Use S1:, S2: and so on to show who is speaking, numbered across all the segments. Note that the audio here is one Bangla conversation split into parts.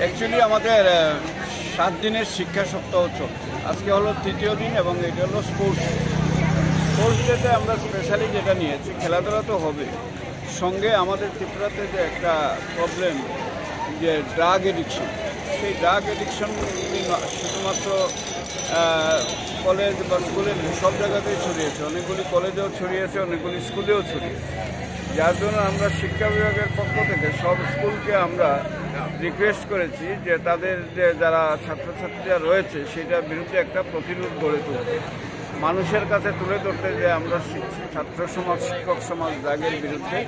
S1: অ্যাকচুয়ালি আমাদের 7 দিনের শিক্ষা সপ্তাহ চলছে। আজকে হলো তৃতীয় দিন এবং এটা হলো স্পোর্টস ডেতে আমরা স্পেশালি যেটা নিয়েছি, খেলাধুলা তো হবে, সঙ্গে আমাদের ত্রিপুরাতে যে একটা প্রবলেম যে ড্রাগ এডিকশন, সেই ড্রাগ এডিকশন শুধুমাত্র কলেজ বা স্কুলের সব জায়গাতেই ছড়িয়েছে, অনেকগুলি কলেজেও ছড়িয়েছে, অনেকগুলি স্কুলেও ছড়িয়েছে। যার জন্য আমরা শিক্ষা বিভাগের পক্ষ থেকে সব স্কুলকে আমরা রিকোয়েস্ট করেছি যে তাদের যে যারা ছাত্রছাত্রীরা রয়েছে সেটার বিরুদ্ধে একটা প্রতিরোধ গড়ে তুলতে, মানুষের কাছে তুলে ধরতে যে আমরা ছাত্র সমাজ, শিক্ষক সমাজ ড্রাগের বিরুদ্ধে,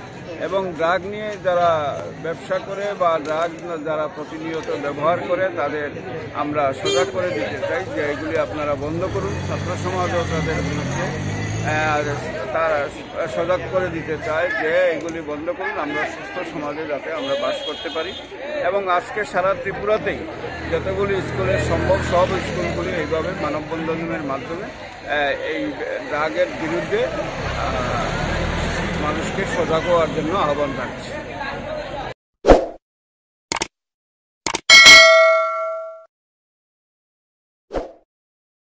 S1: এবং ড্রাগ নিয়ে যারা ব্যবসা করে বা ড্রাগ যারা প্রতিনিয়ত ব্যবহার করে তাদের আমরা সজাগ করে দিতে চাই যে এগুলি আপনারা বন্ধ করুন। ছাত্র সমাজও তাদের বিরুদ্ধে তারা সজাগ করে দিতে চায় যে এগুলি বন্ধ করুন, আমরা সুস্থ সমাজে যাতে আমরা বাস করতে পারি। এবং আজকে সারা ত্রিপুরাতেই যতগুলি স্কুলের সম্ভব সব স্কুলগুলি এইভাবে মানববন্ধনের মাধ্যমে এই ড্রাগের বিরুদ্ধে মানুষকে সজাগ হওয়ার জন্য আহ্বান রাখছে।